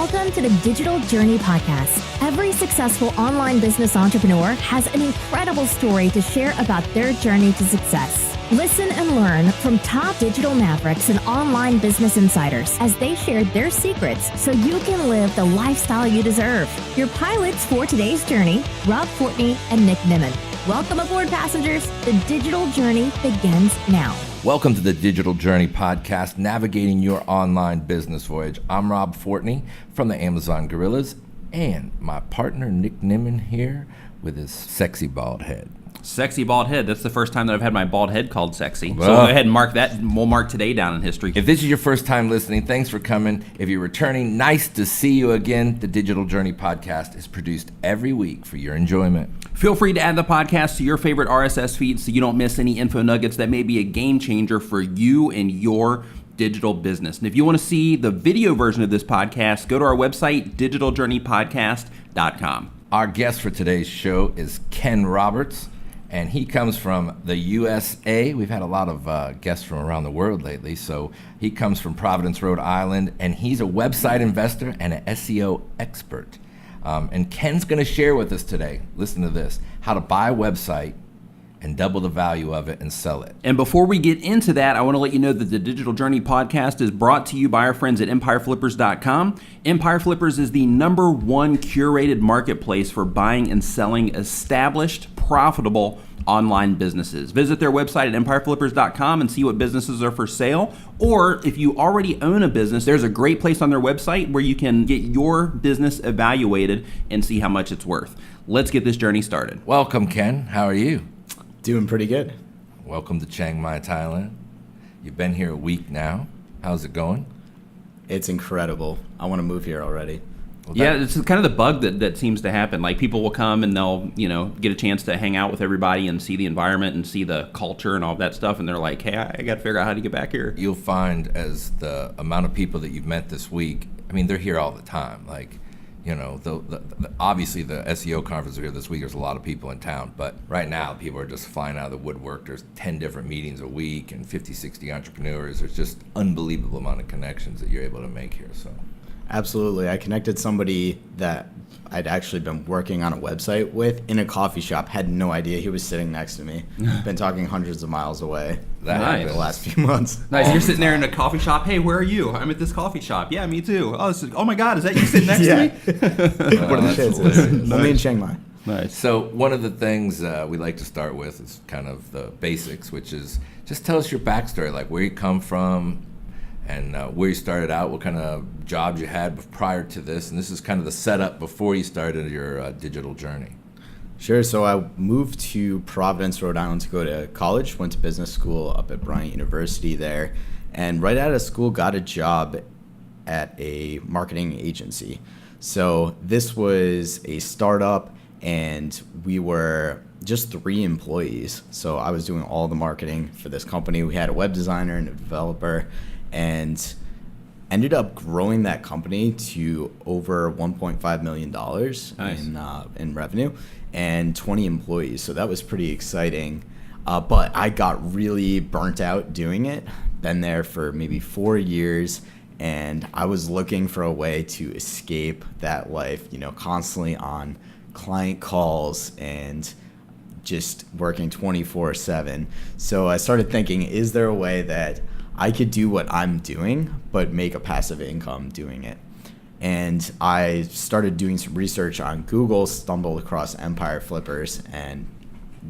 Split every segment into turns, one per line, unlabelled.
Welcome to the Digital Journey Podcast. Every successful online business entrepreneur has an incredible story to share about their journey to success. Listen and learn from top digital mavericks and online business insiders as they share their secrets so you can live the lifestyle you deserve. Your pilots for today's journey, Rob Fortney and Nick Nimmin. Welcome aboard, passengers. The digital journey begins now.
Welcome to the Digital Journey Podcast, navigating your online business voyage. I'm Rob Fortney from the Amazon Gorillas, and my partner Nick Nimmin here with his sexy bald head.
Sexy bald head. That's the first time that I've had my bald head called sexy. So we'll go ahead and mark that. We'll mark today down in history.
If this is your first time listening, thanks for coming. If you're returning, nice to see you again. The Digital Journey Podcast is produced every week for your enjoyment.
Feel free to add the podcast to your favorite RSS feed so you don't miss any info nuggets that may be a game changer for you and your digital business. And if you want to see the video version of this podcast, go to our website, digitaljourneypodcast.com.
Our guest for today's show is Ken Roberts, and he comes from the USA. We've had a lot of guests from around the world lately. So he comes from Providence, Rhode Island, and he's a website investor and an SEO expert. And Ken's going to share with us today, listen to this, how to buy a website and double the value of it and sell it.
And before we get into that, I want to let you know that the Digital Journey Podcast is brought to you by our friends at EmpireFlippers.com. Empire Flippers is the #1 curated marketplace for buying and selling established, profitable online businesses. Visit their website at EmpireFlippers.com and see what businesses are for sale. Or if you already own a business, there's a great place on their website where you can get your business evaluated and see how much it's worth. Let's get this journey started.
Welcome, Ken. How are you?
Doing pretty good.
Welcome to Chiang Mai, Thailand. You've been here a week now. How's it going?
It's incredible. I want to move here already.
Well,
Yeah, it's kind of the bug that seems to happen. Like, people will come and they'll, get a chance to hang out with everybody and see the environment and see the culture and all that stuff. And they're like, hey, I got to figure out how to get back here.
You'll find as the amount of people that you've met this week, I mean, they're here all the time. Like, obviously the SEO conference here this week, there's a lot of people in town. But right now, people are just flying out of the woodwork. There's 10 different meetings a week and 50, 60 entrepreneurs. There's just unbelievable amount of connections that you're able to make here. So.
Absolutely. I connected somebody that I'd actually been working on a website with in a coffee shop. Had no idea he was sitting next to me. Been talking hundreds of miles away
Nice.
the last few months.
Nice. You're sitting there in a coffee shop. Hey, where are you? I'm at this coffee shop. Yeah, me too. Oh my God, is that you sitting next to me?
One of the shits. Only in Chiang Mai.
Nice.
So one of the things we like to start with is kind of the basics, which is just tell us your backstory, like where you come from, and where you started out, what kind of jobs you had prior to this, and this is kind of the setup before you started your digital journey.
Sure. So I moved to Providence, Rhode Island to go to college, went to business school up at Bryant University there, and right out of school got a job at a marketing agency. So this was a startup, and we were just 3 employees. So I was doing all the marketing for this company. We had a web designer and a developer, and ended up growing that company to over $1.5 million
Nice.
in revenue and 20 employees. So that was pretty exciting. But I got really burnt out doing it. Been there for maybe 4 years, and I was looking for a way to escape that life, constantly on client calls and just working 24/7. So I started thinking, is there a way that I could do what I'm doing, but make a passive income doing it? And I started doing some research on Google, stumbled across Empire Flippers, and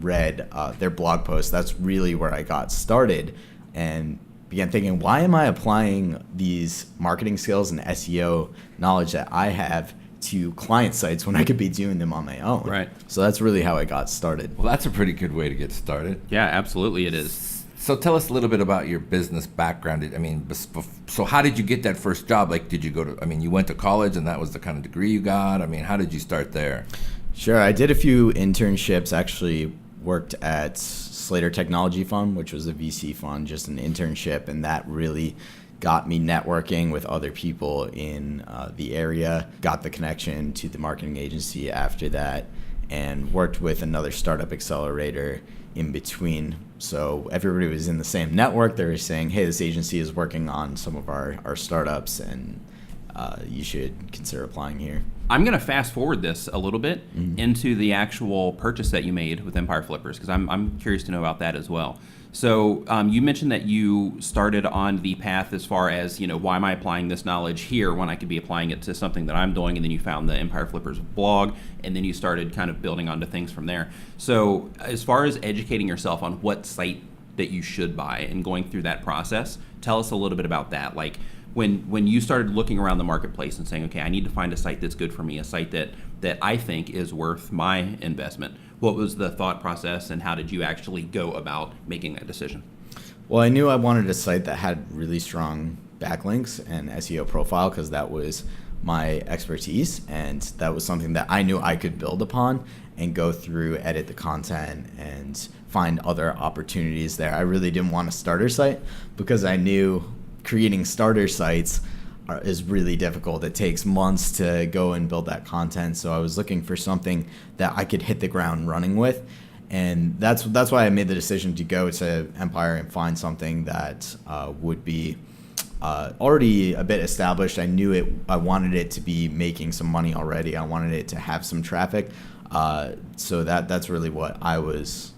read their blog post. That's really where I got started and began thinking, why am I applying these marketing skills and SEO knowledge that I have to client sites when I could be doing them on my own?
Right.
So that's really how I got started.
Well, that's a pretty good way to get started.
Yeah, absolutely it is.
So tell us a little bit about your business background. I mean, so how did you get that first job? Like, did you you went to college and that was the kind of degree you got? I mean, how did you start there?
Sure. I did a few internships, actually worked at Slater Technology Fund, which was a VC fund, just an internship. And that really got me networking with other people in the area, got the connection to the marketing agency after that, and worked with another startup accelerator in between. So everybody was in the same network. They were saying, hey, this agency is working on some of our startups, and you should consider applying here.
I'm going to fast forward this a little bit into the actual purchase that you made with Empire Flippers, because I'm curious to know about that as well. So you mentioned that you started on the path as far as, why am I applying this knowledge here when I could be applying it to something that I'm doing, and then you found the Empire Flippers blog, and then you started kind of building onto things from there. So as far as educating yourself on what site that you should buy and going through that process, tell us a little bit about that. Like when you started looking around the marketplace and saying, okay, I need to find a site that's good for me, a site that I think is worth my investment. What was the thought process, and how did you actually go about making that decision?
Well, I knew I wanted a site that had really strong backlinks and SEO profile, because that was my expertise, and that was something that I knew I could build upon and go through, edit the content, and find other opportunities there. I really didn't want a starter site, because I knew creating starter sites is really difficult. It takes months to go and build that content. So I was looking for something that I could hit the ground running with. And that's why I made the decision to go to Empire and find something that would be already a bit established. I knew I wanted it to be making some money already. I wanted it to have some traffic. So that's really what I was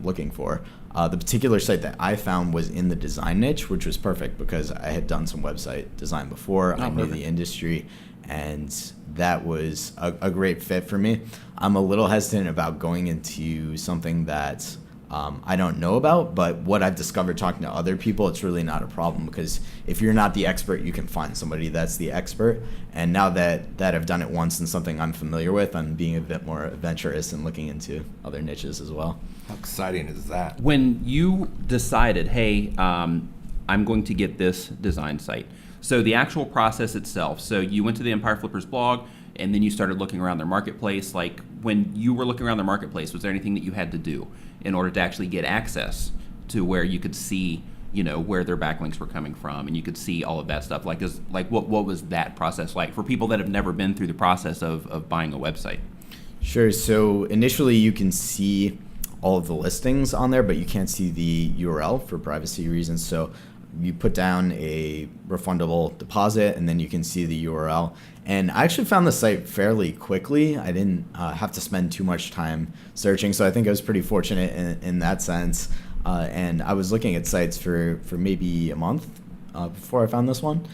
looking for. The particular site that I found was in the design niche, which was perfect because I had done some website design before. I knew the industry, and that was a great fit for me. I'm a little hesitant about going into something that I don't know about, but what I've discovered talking to other people, it's really not a problem, because if you're not the expert, you can find somebody that's the expert. And now that I've done it once in something I'm familiar with, I'm being a bit more adventurous and looking into other niches as well.
How exciting is that?
When you decided, hey, I'm going to get this design site, so the actual process itself, so you went to the Empire Flippers blog, and then you started looking around their marketplace. Like, when you were looking around their marketplace, was there anything that you had to do in order to actually get access to where you could see, where their backlinks were coming from, and you could see all of that stuff? Like, what was that process like for people that have never been through the process of buying a website? Sure.
So initially you can see all of the listings on there, but you can't see the URL for privacy reasons. So you put down a refundable deposit, and then you can see the URL. And I actually found the site fairly quickly. I didn't have to spend too much time searching, so I think I was pretty fortunate in that sense. And I was looking at sites for maybe a month before I found this one.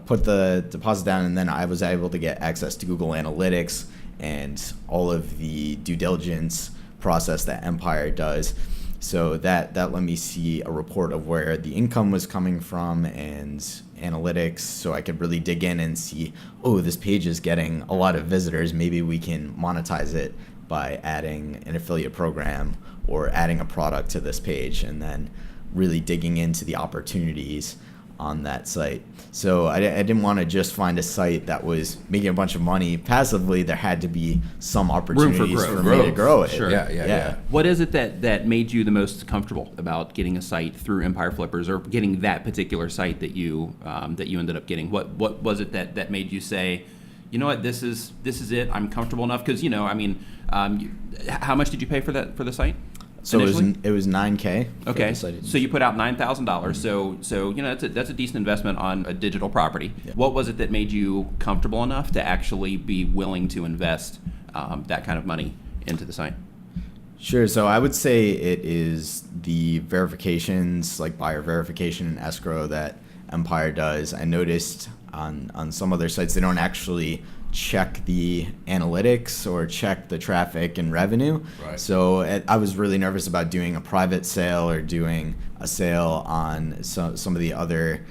Put the deposit down, and then I was able to get access to Google Analytics and all of the due diligence process that Empire does. So that let me see a report of where the income was coming from and analytics, so I could really dig in and see, oh, this page is getting a lot of visitors. Maybe we can monetize it by adding an affiliate program or adding a product to this page, and then really digging into the opportunities on that site. So I didn't want to just find a site that was making a bunch of money passively. There had to be some opportunities for me to grow it.
Sure. Yeah. What is it that made you the most comfortable about getting a site through Empire Flippers, or getting that particular site that you ended up getting? What was it that made you say, you know what, this is it, I'm comfortable enough? Because how much did you pay for the site?
So it was $9,000.
Okay, so you put out $9,000. Mm-hmm. So that's a decent investment on a digital property. Yeah. What was it that made you comfortable enough to actually be willing to invest that kind of money into the site?
Sure. So I would say it is the verifications, like buyer verification and escrow, that Empire does. I noticed on some other sites they don't actually check the analytics or check the traffic and revenue.
Right.
So I was really nervous about doing a private sale or doing a sale on some of the other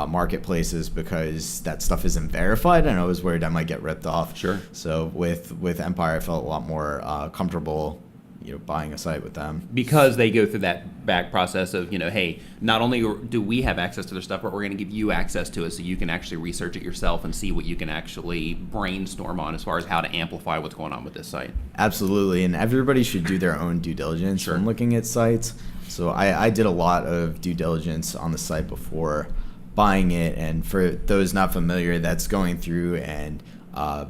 marketplaces, because that stuff isn't verified, and I was worried I might get ripped off. Sure. So with Empire, I felt a lot more comfortable buying a site with them,
because they go through that back process of, hey, not only do we have access to their stuff, but we're going to give you access to it, so you can actually research it yourself and see what you can actually brainstorm on as far as how to amplify what's going on with this site.
Absolutely. And everybody should do their own due diligence when looking at sites. So I did a lot of due diligence on the site before buying it, and for those not familiar, that's going through and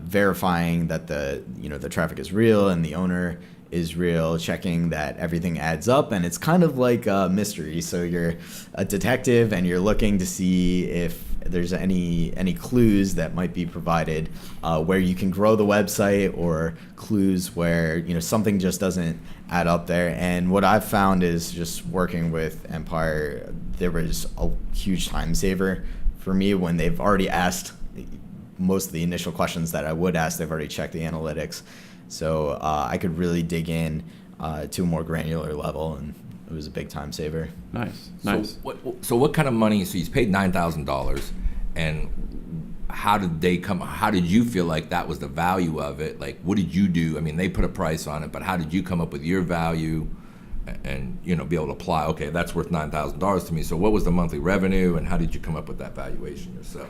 verifying that the traffic is real and the owner is real, checking that everything adds up. And it's kind of like a mystery. So you're a detective and you're looking to see if there's any clues that might be provided where you can grow the website, or clues where something just doesn't add up there. And what I've found is just working with Empire, there was a huge time saver for me when they've already asked most of the initial questions that I would ask. They've already checked the analytics, so I could really dig in to a more granular level, and it was a big time saver.
Nice.
So what kind of money? So he's paid $9,000, and how did you feel like that was the value of it? Like, what did you do? I mean, they put a price on it, but how did you come up with your value and be able to apply, okay, that's worth $9,000 to me. So what was the monthly revenue, and how did you come up with that valuation yourself?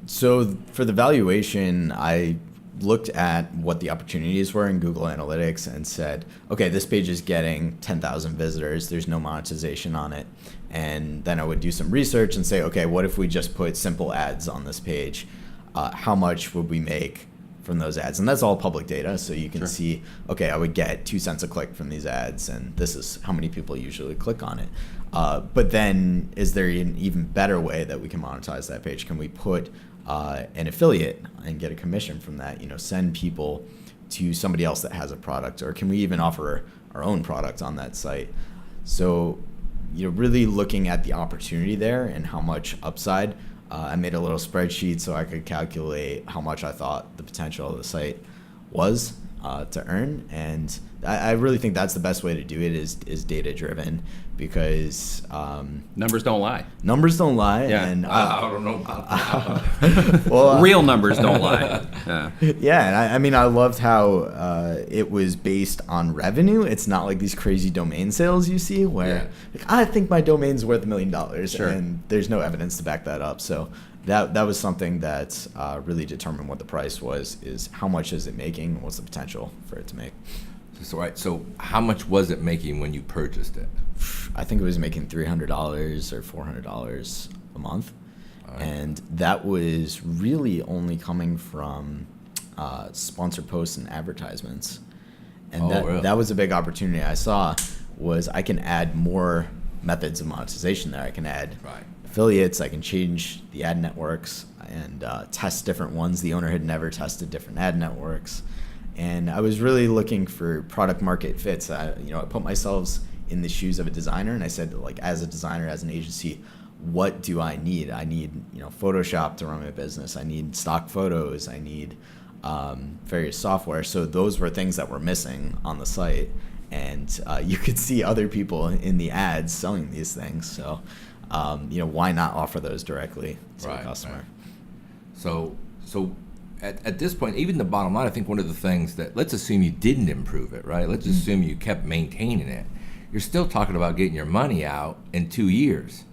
So for the valuation, I looked at what the opportunities were in Google Analytics and said, okay, this page is getting 10,000 visitors. There's no monetization on it. And then I would do some research and say, okay, what if we just put simple ads on this page? How much would we make from those ads? And that's all public data. So you can see, okay, I would get 2 cents a click from these ads, and this is how many people usually click on it. But then is there an even better way that we can monetize that page? Can we put an affiliate and get a commission from that, send people to somebody else that has a product, or can we even offer our own product on that site? So, really looking at the opportunity there and how much upside. I made a little spreadsheet so I could calculate how much I thought the potential of the site was to earn, and I really think that's the best way to do it is data driven, because
numbers don't lie.
Numbers don't lie.
Yeah.
And
I don't know about that.
well,
real numbers don't lie. Yeah.
Yeah, and I loved how it was based on revenue. It's not like these crazy domain sales you see where I think my domain's worth $1 million, and there's no evidence to back that up. So that was something that really determined what the price was, is how much is it making, what's the potential for it to make.
So how much was it making when you purchased it?
I think it was making $300 or $400 a month. Right. And that was really only coming from sponsored posts and advertisements. And that was a big opportunity I saw, was I can add more methods of monetization there. I can add affiliates, I can change the ad networks and test different ones. The owner had never tested different ad networks. And I was really looking for product market fits. I put myself in the shoes of a designer, and I said, like, as a designer, as an agency, what do I need? I need, Photoshop to run my business. I need stock photos. I need various software. So those were things that were missing on the site, and you could see other people in the ads selling these things. So, why not offer those directly to the customer?
Right. So. At this point, even the bottom line, I think one of the things that, let's assume you didn't improve it, right? Let's assume you kept maintaining it. You're still talking about getting your money out in 2 years.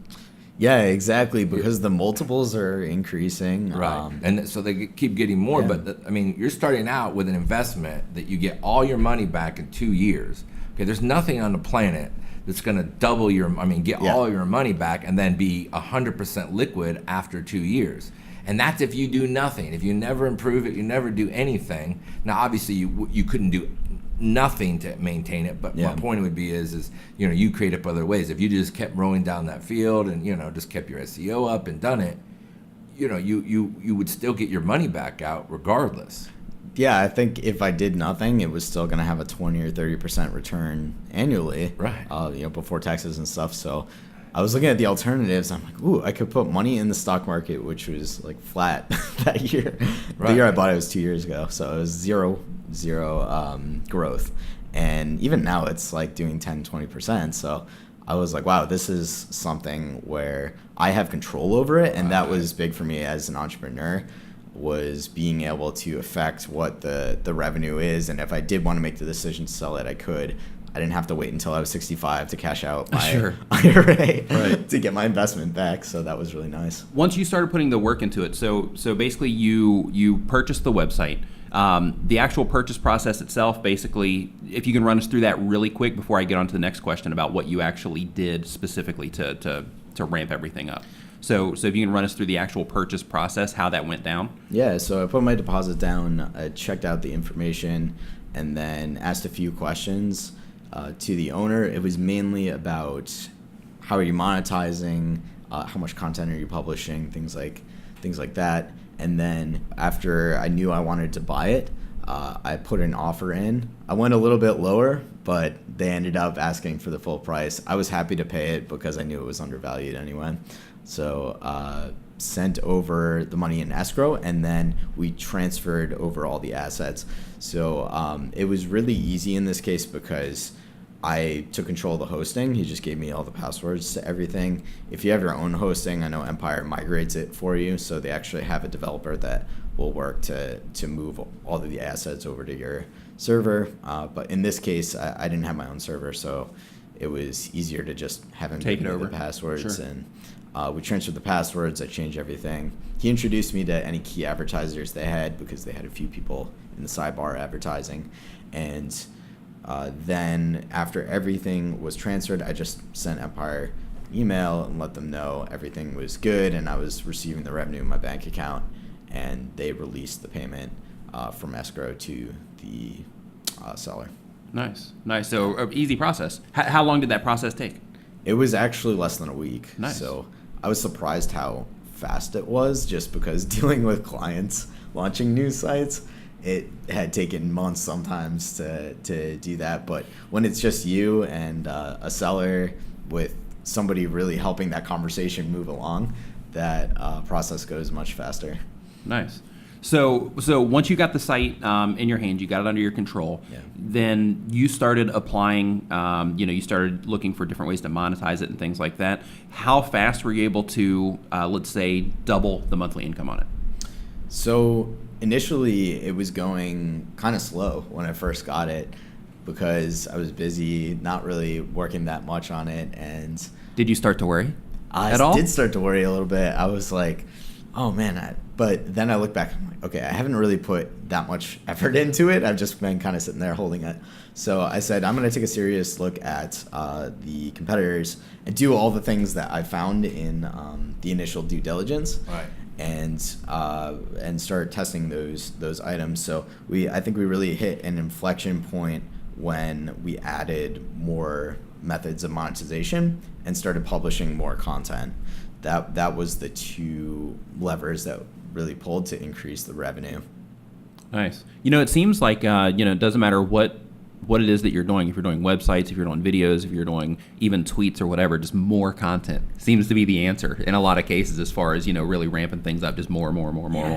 Yeah, exactly, because the multiples are increasing.
Right, and so they keep getting more, but you're starting out with an investment that you get all your money back in 2 years. Okay, there's nothing on the planet that's going to double all your money back and then be 100% liquid after 2 years. And that's if you do nothing. If you never improve it, you never do anything. Now, obviously, you couldn't do nothing to maintain it. But my point would be is you create up other ways. If you just kept rolling down that field and just kept your SEO up and done it, you would still get your money back out regardless.
Yeah, I think if I did nothing, it was still going to have a 20 or 30% return annually.
Right.
Before taxes and stuff. So I was looking at the alternatives. I'm like, ooh, I could put money in the stock market, which was like flat that year. Right. The year I bought it was 2 years ago, so it was zero growth. And even now, it's like doing 10, 20%. So I was like, wow, this is something where I have control over it, and that was big for me as an entrepreneur, was being able to affect what the revenue is. And if I did want to make the decision to sell it, I could. I didn't have to wait until I was 65 to cash out my IRA to get my investment back. So that was really nice.
Once you started putting the work into it, so basically you purchased the website. The actual purchase process itself, basically, if you can run us through that really quick before I get on to the next question about what you actually did specifically to ramp everything up. So if you can run us through the actual purchase process, how that went down.
Yeah, so I put my deposit down, I checked out the information, and then asked a few questions to the owner. It was mainly about how are you monetizing, how much content are you publishing, things like that. And then after I knew I wanted to buy it, I put an offer in. I went a little bit lower, but they ended up asking for the full price. I was happy to pay it because I knew it was undervalued anyway. So sent over the money in escrow, and then we transferred over all the assets. So it was really easy in this case because I took control of the hosting. He just gave me all the passwords to everything. If you have your own hosting, I know Empire migrates it for you, so they actually have a developer that will work to move all of the assets over to your server. But in this case, I didn't have my own server, so it was easier to just have him
Take
give
it
me
over.
the passwords.
Sure.
And we transferred the passwords. I changed everything. He introduced me to any key advertisers they had because they had a few people in the sidebar advertising. And then after everything was transferred, I just sent Empire an email and let them know everything was good and I was receiving the revenue in my bank account, and they released the payment from escrow to the seller.
Nice. So easy process. How long did that process take?
It was actually less than a week.
Nice.
So I was surprised how fast it was, just because dealing with clients launching new sites, it had taken months sometimes to do that. But when it's just you and a seller with somebody really helping that conversation move along, that process goes much faster.
Nice. So once you got the site in your hands, you got it under your control,
Yeah.
then you started applying, you started looking for different ways to monetize it and things like that. How fast were you able to, let's say, double the monthly income on it?
So initially it was going kind of slow when I first got it because I was busy, not really working that much on it. And
Did you start to worry
I
at all?
did start to worry a little bit. I was like, oh man, but then I look back, I'm like, okay, I haven't really put that much effort into it. I've just been kind of sitting there holding it. So I said, I'm going to take a serious look at the competitors and do all the things that I found in the initial due diligence.
Right.
And start testing those items. So I think we really hit an inflection point when we added more methods of monetization and started publishing more content. That was the two levers that really pulled to increase the revenue.
Nice. It seems like, it doesn't matter what it is that you're doing. If you're doing websites, if you're doing videos, if you're doing even tweets or whatever, just more content seems to be the answer in a lot of cases as far as, really ramping things up, just more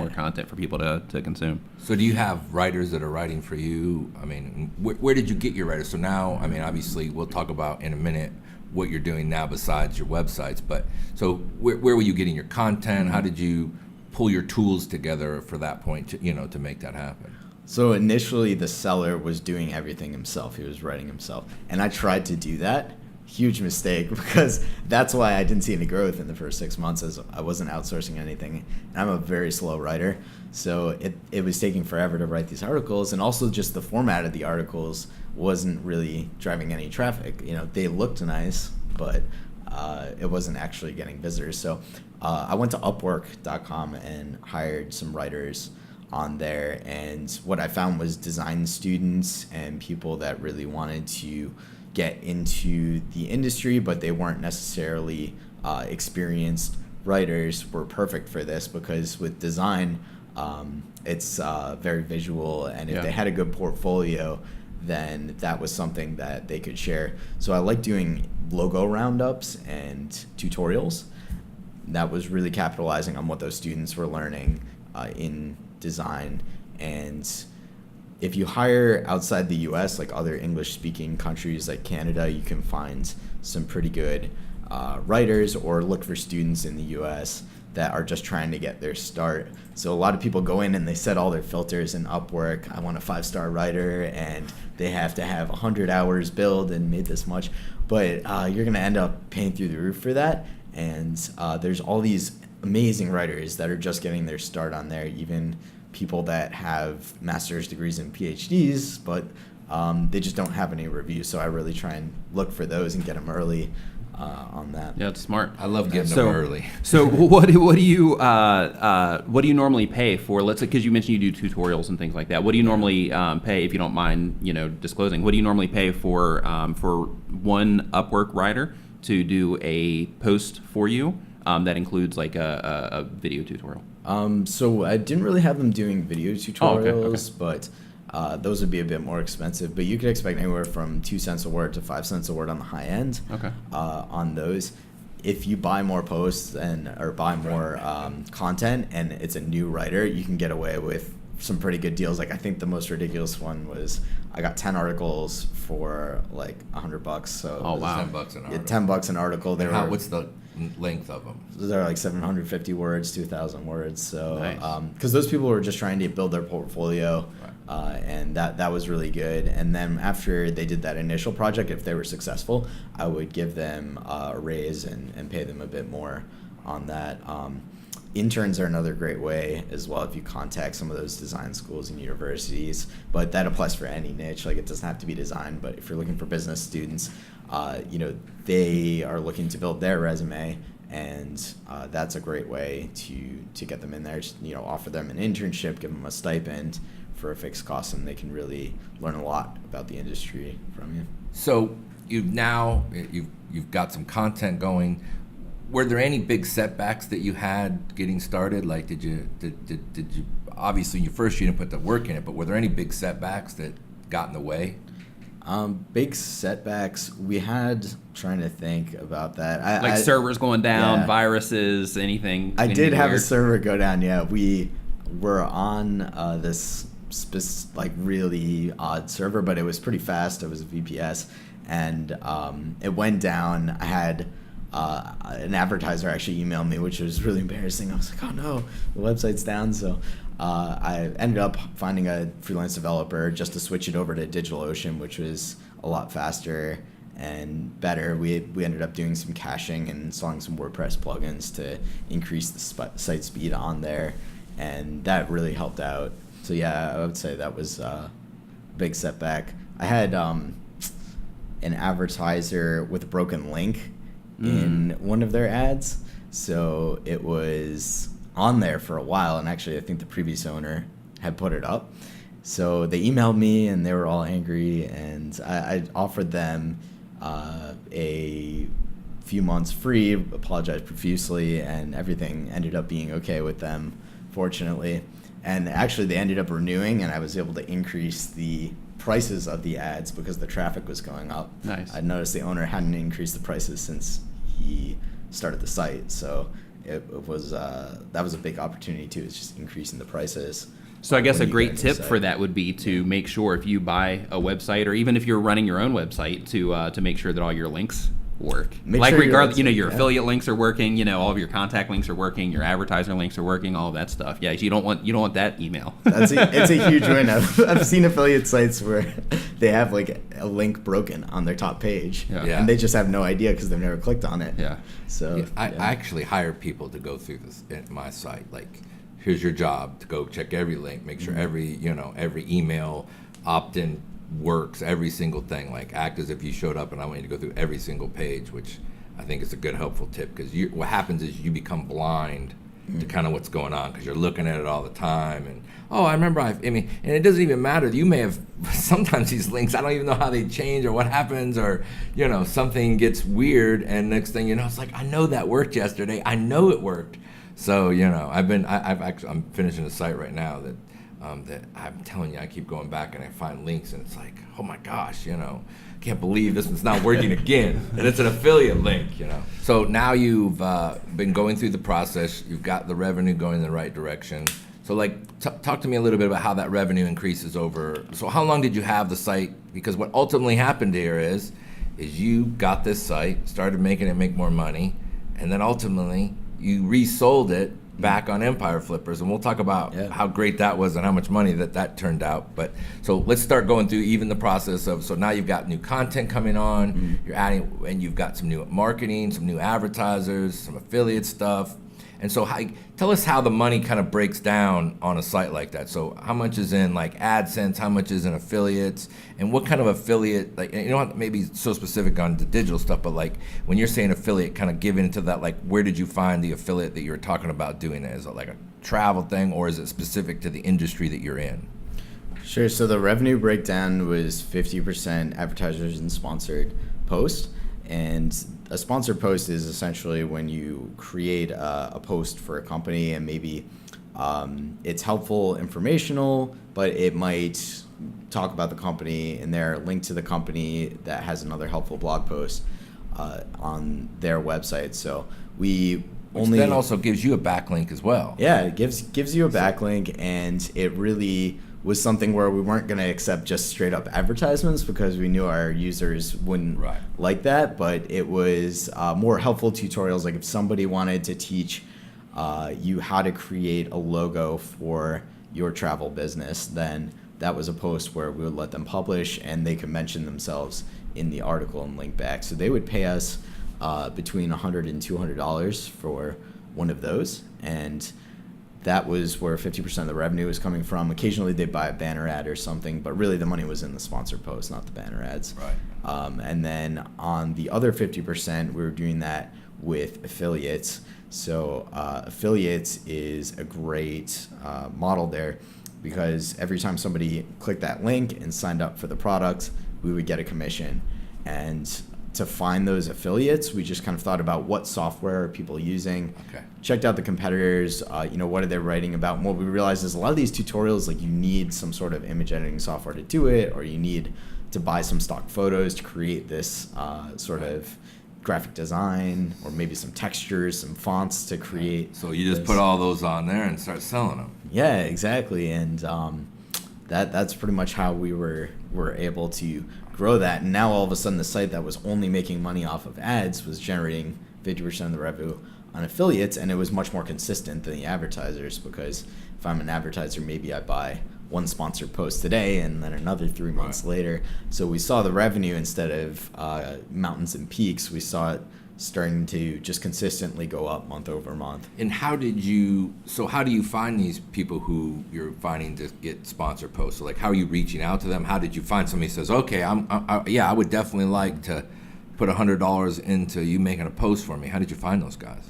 content for people to consume.
So do you have writers that are writing for you? I mean, where did you get your writers? So now, I mean, obviously we'll talk about in a minute what you're doing now besides your websites, but so where were you getting your content? How did you pull your tools together for that point to make that happen?
So initially the seller was doing everything himself. He was writing himself. And I tried to do that. Huge mistake, because that's why I didn't see any growth in the first 6 months, as I wasn't outsourcing anything. And I'm a very slow writer. So it was taking forever to write these articles. And also just the format of the articles wasn't really driving any traffic. They looked nice, but it wasn't actually getting visitors. So I went to Upwork.com and hired some writers on there, and what I found was design students and people that really wanted to get into the industry, but they weren't necessarily experienced writers were perfect for this, because with design, it's very visual, and if they had a good portfolio, then that was something that they could share. So I like doing logo roundups and tutorials. That was really capitalizing on what those students were learning in design. And if you hire outside the US, like other English speaking countries like Canada, you can find some pretty good writers, or look for students in the US that are just trying to get their start. So a lot of people go in and they set all their filters in Upwork. I want a 5-star writer, and they have to have 100 hours billed and made this much, but you're gonna end up paying through the roof for that. And there's all these amazing writers that are just getting their start on there, even people that have master's degrees and PhDs, but they just don't have any reviews. So I really try and look for those and get them early on that.
Yeah, it's smart.
I love getting them early.
So what do you normally pay for? Let's say, because you mentioned you do tutorials and things like that. What do you normally pay, if you don't mind, disclosing? What do you normally pay for one Upwork writer to do a post for you? that includes like a video tutorial?
So I didn't really have them doing video tutorials,
okay.
but those would be a bit more expensive. But you could expect anywhere from 2 cents a word to 5 cents a word on the high end.
Okay.
On those, if you buy more posts or buy more content, and it's a new writer, you can get away with some pretty good deals. Like I think the most ridiculous one was I got 10 articles for like $100. So
oh wow,
$10 an article.
Yeah, $10 an article.
What's the length of them?
They're like 750 words, 2,000 words. So
Nice.
Because those people were just trying to build their portfolio, and that was really good. And then after they did that initial project, if they were successful, I would give them a raise and pay them a bit more on that. Interns are another great way as well if you contact some of those design schools and universities, but that applies for any niche. Like it doesn't have to be design, but if you're looking for business students, they are looking to build their resume, and that's a great way to get them in there. Just, offer them an internship, give them a stipend for a fixed cost, and they can really learn a lot about the industry from you.
So you've got some content going. Were there any big setbacks that you had getting started? Like, did you obviously you didn't put the work in it, but were there any big setbacks that got in the way?
Big setbacks we had, trying to think about that.
Like servers going down,
yeah.
Viruses, anything.
I did have a
weird?
server go down. Yeah, we were on this really odd server, but it was pretty fast. It was a VPS, and it went down. I had an advertiser actually emailed me, which was really embarrassing. I was like, oh no, the website's down. So I ended up finding a freelance developer just to switch it over to DigitalOcean, which was a lot faster and better. We ended up doing some caching and installing some WordPress plugins to increase the site speed on there, and that really helped out. So yeah, I would say that was a big setback. I had an advertiser with a broken link in one of their ads, so it was on there for a while, and actually I think the previous owner had put it up. So they emailed me and they were all angry, and I offered them a few months free, apologized profusely, and everything ended up being okay with them, fortunately. And actually they ended up renewing, and I was able to increase the prices of the ads because the traffic was going up.
Nice.
I noticed the owner hadn't increased the prices since he started the site, so it was that was a big opportunity too. It's just increasing the prices.
So I guess a
when you
great
get a new
tip
site.
for that would be to make sure if you buy a website, or even if you're running your own website, to make sure that all your links work.
Make
Like
sure your
regardless,
website-
your
yeah.
affiliate links are working, all of your contact links are working, your advertiser links are working, all of that stuff. Yeah, you don't want that email.
It's a huge win. I've seen affiliate sites where they have like a link broken on their top page,
Yeah.
and they just have no idea because they've never clicked on it.
Yeah.
So
I actually hire people to go through this at my site. Like, here's your job to go check every link, make sure every email opt-in works, every single thing. Like, act as if you showed up, and I want you to go through every single page, which I think is a good helpful tip, because what happens is you become blind to kind of what's going on because you're looking at it all the time. And I remember and it doesn't even matter. You may have sometimes these links, I don't even know how they change or what happens, or something gets weird, and next thing you know, it's like, I know that worked yesterday. I know it worked. So I'm finishing a site right now that I'm telling you, I keep going back and I find links, and it's like, oh my gosh, can't believe this one's not working again, and it's an affiliate link, So now you've been going through the process, you've got the revenue going in the right direction. So talk to me a little bit about how that revenue increases over. So how long did you have the site? Because what ultimately happened here is you got this site, started making it make more money, and then ultimately you resold it back on Empire Flippers, and we'll talk about how great that was and how much money that turned out. But so let's start going through even the process of, so now you've got new content coming on, you're adding, and you've got some new marketing, some new advertisers, some affiliate stuff. And so tell us how the money kind of breaks down on a site like that. So how much is in like AdSense, how much is in affiliates, and what kind of affiliate, like, not maybe so specific on the digital stuff, but like when you're saying affiliate, kind of give into that, like, where did you find the affiliate that you were talking about doing it? Is it like a travel thing, or is it specific to the industry that you're in?
Sure. So the revenue breakdown was 50% advertisers and sponsored posts, and a sponsored post is essentially when you create a post for a company, and maybe it's helpful, informational, but it might talk about the company in there, link to the company that has another helpful blog post on their website. So we
Which then also gives you a backlink as well.
Yeah, it gives you a backlink, and it really was something where we weren't going to accept just straight up advertisements because we knew our users wouldn't like that, but it was more helpful tutorials. Like if somebody wanted to teach you how to create a logo for your travel business, then that was a post where we would let them publish, and they could mention themselves in the article and link back. So they would pay us between $100 and $200 for one of those, and that was where 50% of the revenue was coming from. Occasionally they'd buy a banner ad or something, but really the money was in the sponsored post, not the banner ads.
Right.
And then on the other 50%, we were doing that with affiliates. So affiliates is a great model there, because every time somebody clicked that link and signed up for the product, we would get a commission. And to find those affiliates, we just kind of thought about what software are people using, checked out the competitors, what are they writing about. And what we realized is a lot of these tutorials, like you need some sort of image editing software to do it, or you need to buy some stock photos to create this sort of graphic design, or maybe some textures, some fonts to create.
So you just put all those on there and start selling them.
Yeah, exactly. And that's pretty much how we were able to grow that. And now all of a sudden the site that was only making money off of ads was generating 50% of the revenue on affiliates, and it was much more consistent than the advertisers, because if I'm an advertiser, maybe I buy one sponsored post today and then another 3 months later. So we saw the revenue, instead of mountains and peaks, we saw it starting to just consistently go up month over month.
And how do you find these people who you're finding to get sponsored posts? So like, how are you reaching out to them? How did you find somebody who says, okay, I would definitely like to put $100 into you making a post for me? How did you find those guys?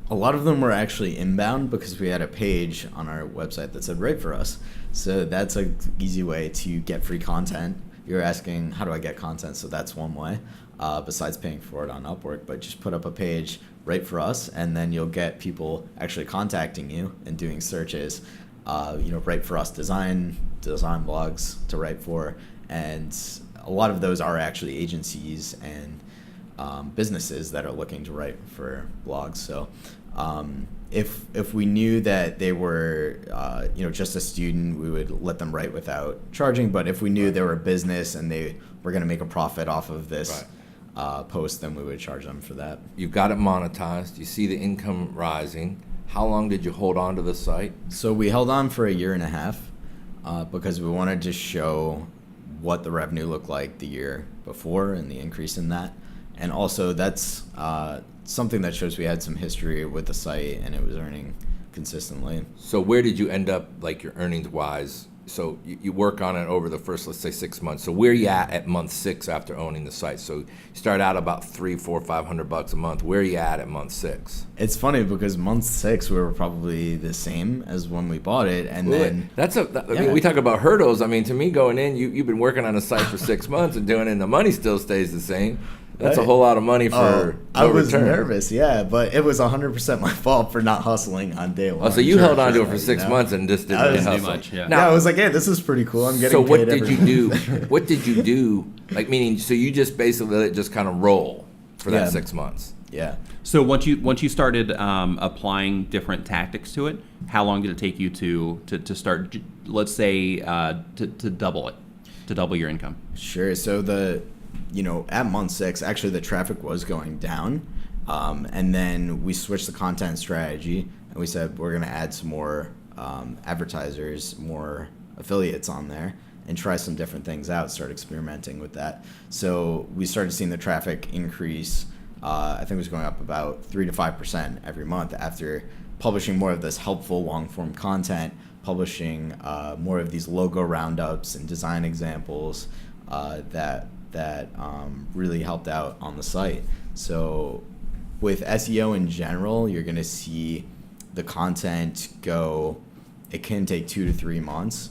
A lot of them were actually inbound, because we had a page on our website that said "Write for us." So that's an easy way to get free content. You're asking, how do I get content? So that's one way, besides paying for it on Upwork. But just put up a page, "Write for us," and then you'll get people actually contacting you and doing searches. Write for us design blogs to write for, and a lot of those are actually agencies and businesses that are looking to write for blogs. So if we knew that they were just a student, we would let them write without charging. But if we knew they were a business and they were going to make a profit off of this post, then we would charge them for that.
You've got it monetized. You see the income rising. How long did you hold on to the site?
So we held on for 1.5 years because we wanted to show what the revenue looked like the year before and the increase in that. And also that's something that shows we had some history with the site and it was earning consistently.
So where did you end up, like your earnings wise? So you work on it over the first, let's say 6 months. So where are you at month 6 after owning the site? So you start out about $300, $400, $500 a month. Where are you at month 6?
It's funny because month 6 we were probably the same as when we bought it, and then
I mean, we talk about hurdles. I mean, to me, going in, you've been working on a site for 6 months and doing it, and the money still stays the same. That's a whole lot of money for
I was
return.
nervous, but it was 100% my fault for not hustling on day one.
Oh, so you held on to it for 6 months and just didn't hustle.
Much, yeah.
Now I was like, hey, this is pretty cool. I'm getting
so
paid
what did
every
you
month.
do? What did you do? Like, meaning, so you just basically let it just kind of roll for that 6 months.
Yeah.
So once you started applying different tactics to it, how long did it take you to start? Let's say to double your income.
Sure. So at month 6, actually the traffic was going down, and then we switched the content strategy and we said we're going to add some more advertisers, more affiliates on there, and try some different things out. Start experimenting with that. So we started seeing the traffic increase. I think it was going up about 3 to 5% every month after publishing more of this helpful long form content, publishing more of these logo roundups and design examples that really helped out on the site. So with SEO in general, you're going to see the content go, it can take 2 to 3 months.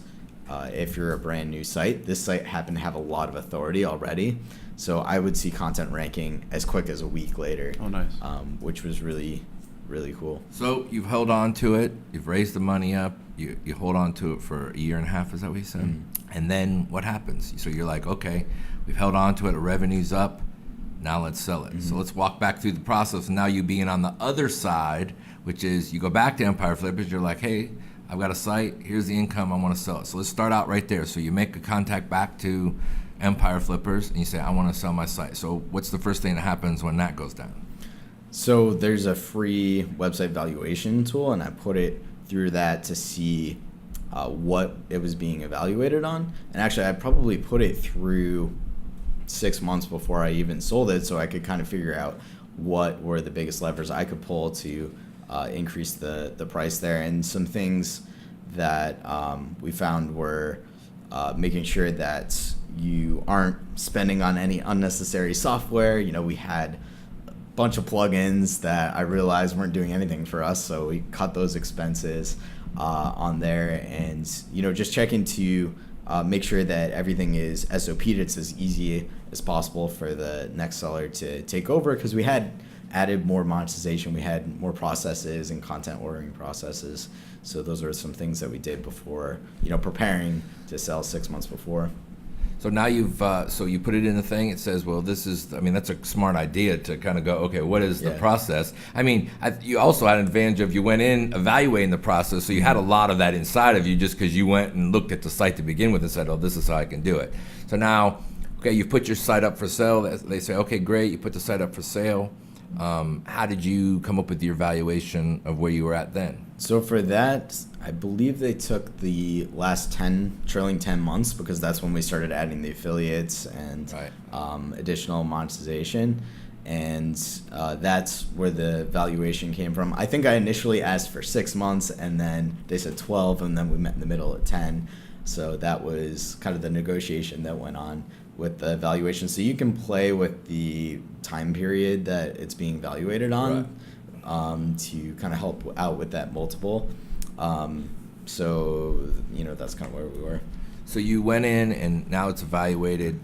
if you're a brand new site. This site happened to have a lot of authority already, so I would see content ranking as quick as a week later.
Oh, nice.
Which was really, really cool.
So you've held on to it. You've raised the money up. You hold on to it for a year and a half. Is that what you said?
Mm-hmm.
And then what happens? So you're like, okay, we've held on to it. The revenue's up. Now let's sell it. So let's walk back through the process. Now you being on the other side, which is you go back to Empire Flippers. You're like, hey, I've got a site. Here's the income. I want to sell it. So let's start out right there. So you make a contact back to Empire Flippers and you say, I want to sell my site. So what's the first thing that happens when that goes down?
So there's a free website valuation tool, and I put it through that to see what it was being evaluated on. And actually, I probably put it through 6 months before I even sold it, so I could kind of figure out what were the biggest levers I could pull to increase the price there. And some things that we found were making sure that you aren't spending on any unnecessary software. We had a bunch of plugins that I realized weren't doing anything for us, so we cut those expenses on there. And just checking to make sure that everything is SOP'd. It's as easy as possible for the next seller to take over, because we had added more monetization. We had more processes and content ordering processes. So those are some things that we did before, preparing to sell 6 months before.
So now you've so you put it in the thing. It says, well, this is. I mean, that's a smart idea to kind of go, okay, what is the process? I mean, you also had an advantage of you went in evaluating the process, so you had a lot of that inside of you just because you went and looked at the site to begin with and said, oh, this is how I can do it. So now, okay, you've put your site up for sale. They say, okay, great, you put the site up for sale. How did you come up with your valuation of where you were at then?
So for that, I believe they took the last trailing 10 months, because that's when we started adding the affiliates and additional monetization. And that's where the valuation came from. I think I initially asked for 6 months, and then they said 12, and then we met in the middle at 10. So that was kind of the negotiation that went on with the valuation. So you can play with the time period that it's being evaluated on, to kind of help out with that multiple. So, that's kind of where we were.
So you went in and now it's evaluated.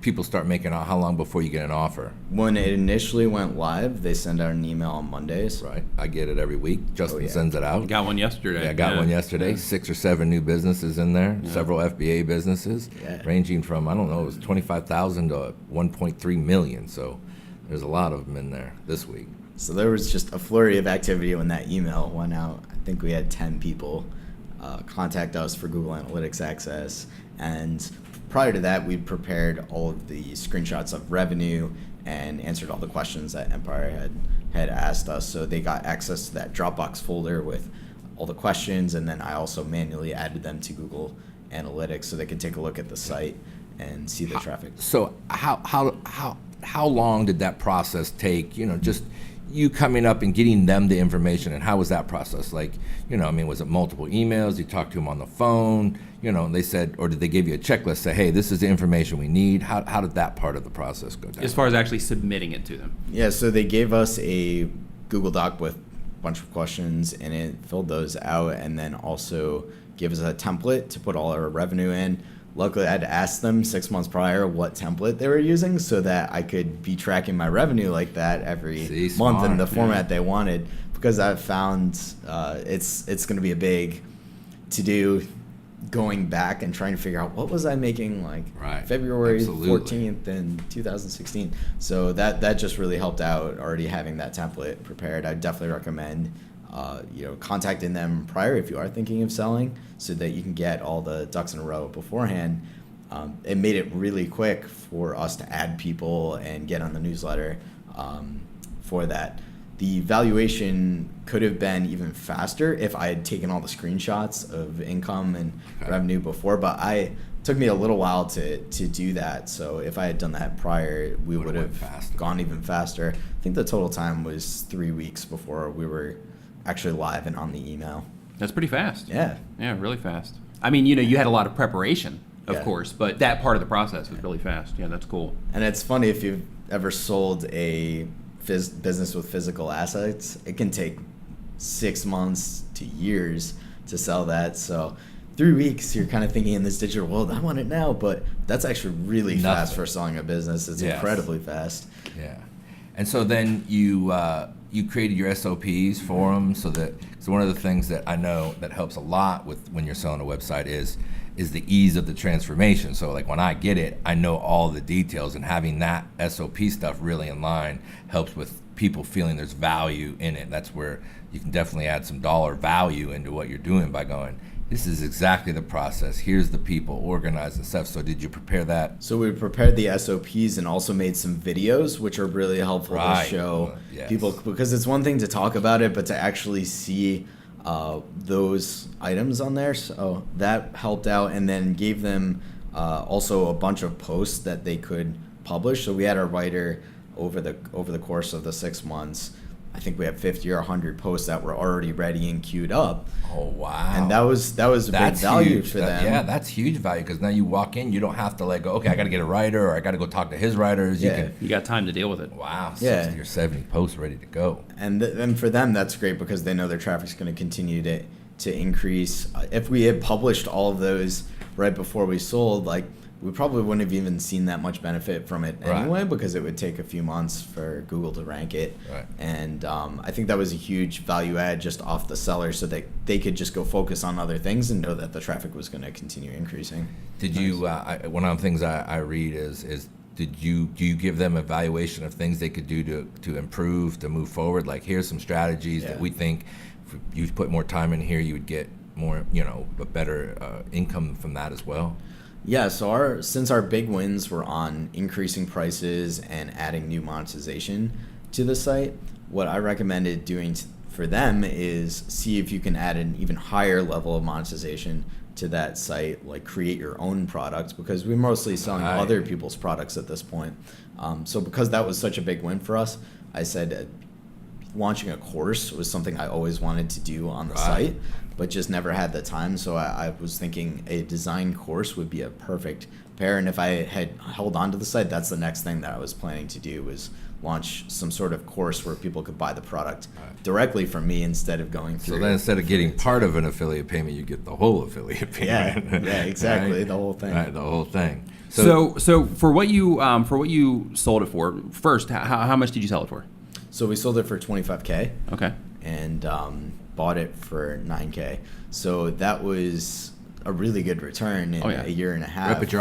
People start making out. How long before you get an offer?
When it initially went live, they send out an email on Mondays.
Right. I get it every week. Justin sends it out.
Got one yesterday.
Yeah, I got one yesterday. Yeah. 6 or 7 new businesses in there. Yeah. Several FBA businesses, ranging from, it was 25,000 to 1.3 million. So there's a lot of them in there this week.
So there was just a flurry of activity when that email went out. I think we had 10 people contact us for Google Analytics access. And prior to that, we'd prepared all of the screenshots of revenue and answered all the questions that Empire had asked us. So they got access to that Dropbox folder with all the questions, and then I also manually added them to Google Analytics so they could take a look at the site and see the traffic.
So how long did that process take? Just you coming up and getting them the information, and how was that process? Like, was it multiple emails? You talked to them on the phone, and they said, or did they give you a checklist, say, hey, this is the information we need? How did that part of the process go down?
As far as actually submitting it to them?
Yeah, so they gave us a Google Doc with a bunch of questions, and it filled those out, and then also gave us a template to put all our revenue in. Luckily, I had to ask them 6 months prior what template they were using so that I could be tracking my revenue like that every month in the format they wanted, because I've found it's going to be a big to-do going back and trying to figure out what was I making February 14th in 2016. So that just really helped out, already having that template prepared. I definitely recommend contacting them prior if you are thinking of selling, so that you can get all the ducks in a row beforehand. It made it really quick for us to add people and get on the newsletter for that. The valuation could have been even faster if I had taken all the screenshots of income and revenue before, but it took me a little while to do that. So if I had done that prior, we would have gone even faster. I think the total time was 3 weeks before we were actually live and on the email.
That's pretty fast.
Yeah,
really fast. I mean, you had a lot of preparation, of course, but that part of the process was really fast. Yeah, that's cool.
And it's funny, if you've ever sold a business with physical assets, it can take 6 months to years to sell that. So 3 weeks, you're kind of thinking in this digital world, I want it now, but that's actually really fast for selling a business. It's incredibly fast.
Yeah. And so then you created your SOPs for them, so one of the things that I know that helps a lot with when you're selling a website is the ease of the transformation. So like when I get it, I know all the details, and having that SOP stuff really in line helps with people feeling there's value in it. That's where you can definitely add some dollar value into what you're doing by going, this is exactly the process. Here's the people organized and stuff. So did you prepare that?
So we prepared the SOPs and also made some videos, which are really helpful to show people, because it's one thing to talk about it, but to actually see those items on there. So that helped out, and then gave them also a bunch of posts that they could publish. So we had a writer over the course of the 6 months. I think we have 50 or 100 posts that were already ready and queued up.
Oh, wow.
And that was a big value for them.
Yeah, that's huge value, because now you walk in, you don't have to go, okay, I got to get a writer, or I got to go talk to his writers.
You got time to deal with it.
Wow, 60 or 70 posts ready to go.
And for them, that's great, because they know their traffic's going to continue to increase. If we had published all of those right before we sold, we probably wouldn't have even seen that much benefit from it anyway, because it would take a few months for Google to rank it.
Right.
And I think that was a huge value add just off the seller, so that they could just go focus on other things and know that the traffic was going to continue increasing.
Did you, one of the things I read is do you give them evaluation of things they could do to improve, to move forward? Like, here's some strategies that we think if you put more time in here, you would get more, a better income from that as well?
Yeah, so since our big wins were on increasing prices and adding new monetization to the site, what I recommended doing for them is see if you can add an even higher level of monetization to that site, like create your own products, because we're mostly selling other people's products at this point. So because that was such a big win for us, I said launching a course was something I always wanted to do on the site, but just never had the time. So I was thinking a design course would be a perfect pair. And if I had held on to the site, that's the next thing that I was planning to do, was launch some sort of course where people could buy the product directly from me instead of going through.
So then instead of getting part of an affiliate payment, you get the whole affiliate payment.
Yeah, exactly. The whole thing.
Right, the whole thing.
So for what you sold it for, first, how much did you sell it for?
So we sold it for $25K.
Okay.
And bought it for $9K. So that was a really good return in a year and a half.
Right, but you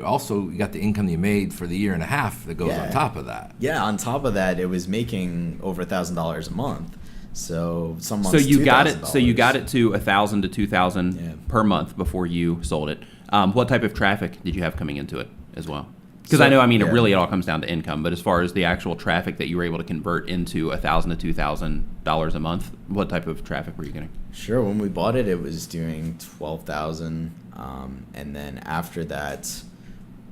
also got the income you made for the year and a half that goes on top of that.
Yeah, on top of that, it was making over $1,000 a month. So some months.
So you got it. So you got it to 1,000 to 2,000 per month before you sold it. What type of traffic did you have coming into it as well? Because I know, it all comes down to income, but as far as the actual traffic that you were able to convert into $1,000 to $2,000 a month, what type of traffic were you getting?
Sure. When we bought it, it was doing 12,000, and then after that,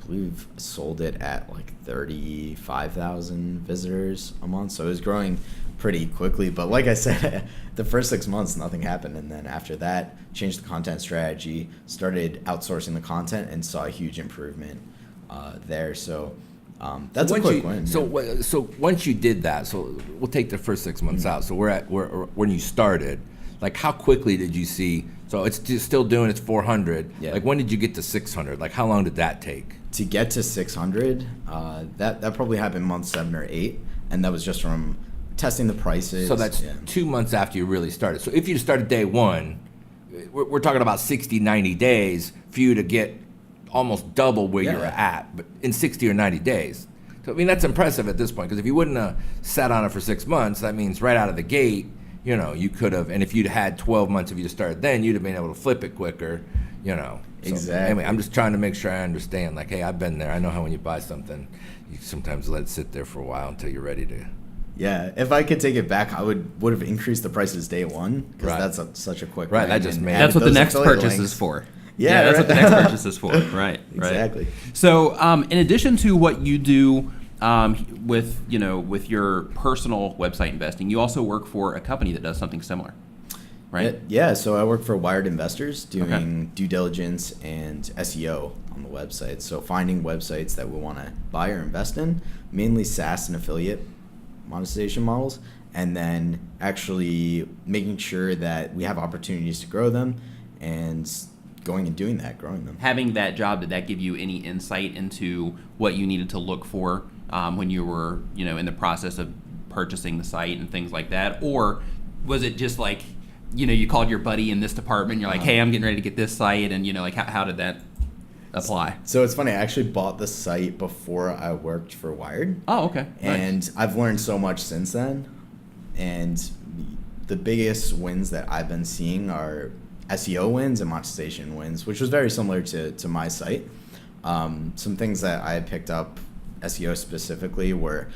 I believe sold it at 35,000 visitors a month. So it was growing pretty quickly. But like I said, the first 6 months, nothing happened, and then after that, changed the content strategy, started outsourcing the content, and saw a huge improvement there. So that's a quick win.
So once you did that, so we'll take the first 6 months out. So we're when you started, how quickly did you see? So it's still doing its 400. Yeah. When did you get to 600? How long did that take?
To get to 600, that probably happened month 7 or 8, and that was just from testing the prices.
So that's 2 months after you really started. So if you started day one, we're talking about 60, 90 days for you to get almost double where you're at, but in 60 or 90 days. So, that's impressive at this point, because if you wouldn't have sat on it for 6 months, that means right out of the gate, you could have, and if you'd had 12 months if you started then, you'd have been able to flip it quicker, So,
exactly.
Anyway, I'm just trying to make sure I understand, hey, I've been there. I know how when you buy something, you sometimes let it sit there for a while until you're ready to.
Yeah, if I could take it back, I would have increased the prices day one, because that's such a quick
right. That just made
that's what the next purchase is for.
Yeah,
that's what the next purchase is for. Right.
Exactly.
So, in addition to what you do with your personal website investing, you also work for a company that does something similar, right?
Yeah. So I work for Wired Investors, doing due diligence and SEO on the website. So finding websites that we want to buy or invest in, mainly SaaS and affiliate monetization models, and then actually making sure that we have opportunities to grow them and going and doing that, growing them.
Having that job, did that give you any insight into what you needed to look for when you were, in the process of purchasing the site and things like that? Or was it just like, you called your buddy in this department, you're like, hey, I'm getting ready to get this site, and how did that apply?
So it's funny, I actually bought the site before I worked for Wired.
Oh, okay.
And
Nice.
I've learned so much since then. And the biggest wins that I've been seeing are SEO wins and monetization wins, which was very similar to my site. Some things that I picked up SEO specifically were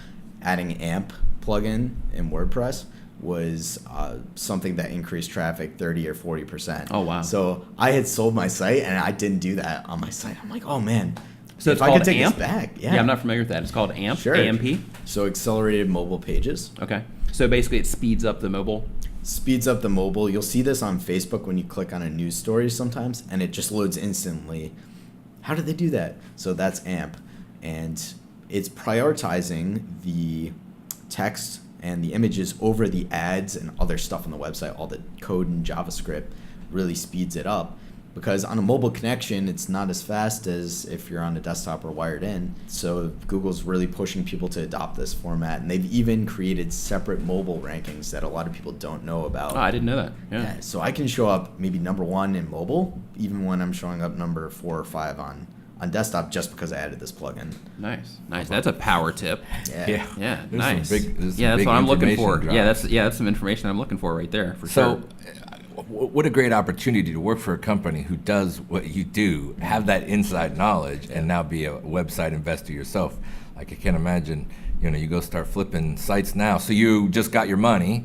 adding AMP plugin in WordPress was something that increased traffic 30 or 40%.
Oh, wow.
So I had sold my site and I didn't do that on my site. I'm like, oh man.
So
if
it's
I
called
could take
AMP?
this back.
Yeah, I'm not familiar with that. It's called AMP,
Sure.
AMP.
So accelerated mobile pages.
Okay. So basically it speeds up the mobile.
Speeds up the mobile. You'll see this on Facebook when you click on a news story sometimes, and it just loads instantly. How did they do that? So that's AMP. And it's prioritizing the text and the images over the ads and other stuff on the website. All the code and JavaScript really speeds it up. Because on a mobile connection, it's not as fast as if you're on a desktop or wired in. So Google's really pushing people to adopt this format. And they've even created separate mobile rankings that a lot of people don't know about.
Oh, I didn't know that. Yeah.
So I can show up maybe number 1 in mobile, even when I'm showing up number 4 or 5 on desktop, just because I added this plugin.
Nice. That's a power tip.
Yeah.
Yeah,
There's
nice.
some big
That's
big
what I'm looking
information
for.
drops.
That's some information I'm looking for right there, for
So,
sure.
what a great opportunity to work for a company who does what you do, have that inside knowledge, and now be a website investor yourself. Like I can't imagine, you go start flipping sites now. So you just got your money,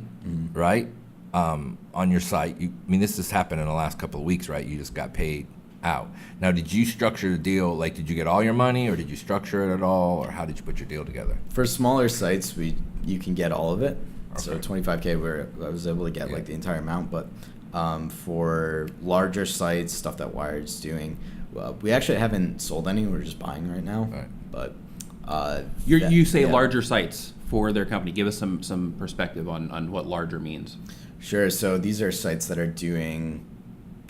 right, on your site. This has happened in the last couple of weeks, right? You just got paid out. Now, did you structure the deal? Like, did you get all your money, or did you structure it at all, or how did you put your deal together?
For smaller sites, you can get all of it. So
Okay.
25K, where I was able to get like the entire amount. But for larger sites, stuff that Wired's doing, we actually haven't sold any. We're just buying right now.
Right.
But
You say
yeah.
larger sites for their company. Give us some perspective on what larger means.
Sure. So these are sites that are doing,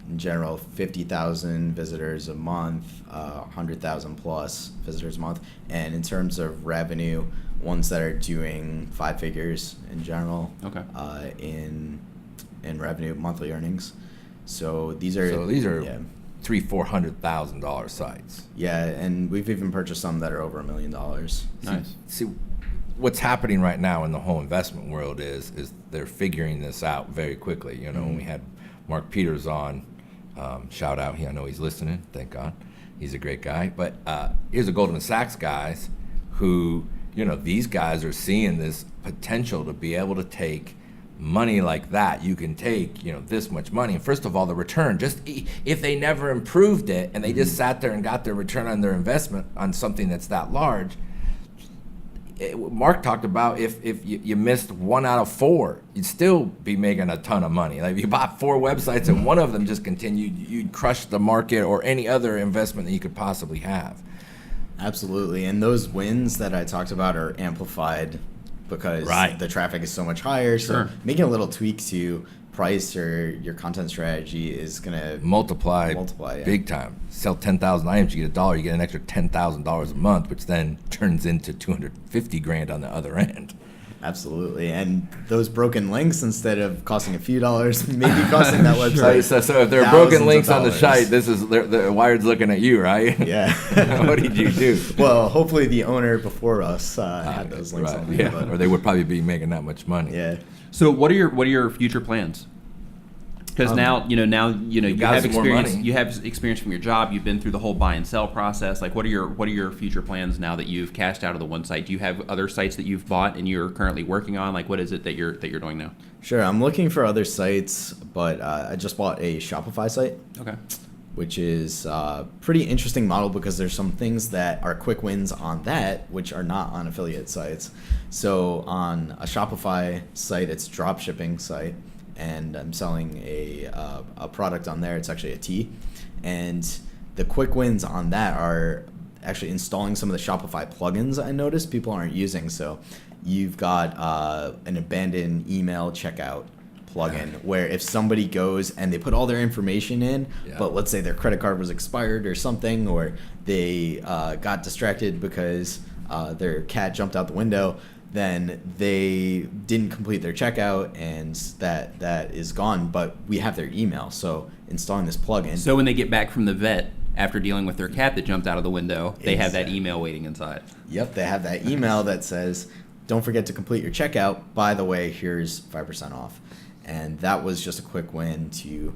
in general, 50,000 visitors a month, 100,000 plus visitors a month. And in terms of revenue, ones that are doing 5 figures in general.
Okay.
In revenue, monthly earnings. So these are yeah.
$300,000-$400,000 sites.
Yeah, and we've even purchased some that are over $1 million.
Nice.
See, what's happening right now in the whole investment world is they're figuring this out very quickly. When we had Mark Peters on, shout out, I know he's listening, thank God. He's a great guy. But here's the Goldman Sachs guys who, these guys are seeing this potential to be able to take money like that. You can take, this much money. And first of all, the return, just if they never improved it and they just sat there and got their return on their investment on something that's that large, Mark talked about if you missed 1 out of 4, you'd still be making a ton of money. Like if you bought 4 websites and one of them just continued, you'd crush the market or any other investment that you could possibly have.
Absolutely. And those wins that I talked about are amplified because
Right.
the traffic is so much higher.
Sure.
So making a little tweak to price or your content strategy is going to
Multiply,
yeah.
big time. Sell 10,000 items, you get $1, you get an extra $10,000 a month, which then turns into $250,000 on the other end.
Absolutely. And those broken links, instead of costing a few dollars, maybe costing that website.
So if there are
thousands
broken
of
links on the
dollars.
site, the Wired's looking at you, right?
Yeah.
What did you do?
Well, hopefully the owner before us had those links
Right,
on.
yeah.
But,
Or they would probably be making that much money.
yeah.
So what are your future plans? Because now you
got
have
some more
experience.
money.
You have experience from your job. You've been through the whole buy and sell process. Like, what are your future plans now that you've cashed out of the one site? Do you have other sites that you've bought and you're currently working on? Like, what is it that you're doing now?
Sure. I'm looking for other sites, but I just bought a Shopify site.
Okay.
Which is a pretty interesting model because there's some things that are quick wins on that which are not on affiliate sites. So on a Shopify site, it's a drop shipping site, and I'm selling a product on there. It's actually a tea, and the quick wins on that are actually installing some of the Shopify plugins I noticed people aren't using. So you've got an abandoned email checkout plugin where if somebody goes and they put all their information in, but let's say their credit card was expired or something, or they got distracted because their cat jumped out the window, then they didn't complete their checkout, and that is gone. But we have their email, so installing this plugin.
So when they get back from the vet after dealing with their cat that jumped out of the window, they have that email waiting inside.
Yep, they have that email that says, don't forget to complete your checkout. By the way, here's 5% off. And that was just a quick win to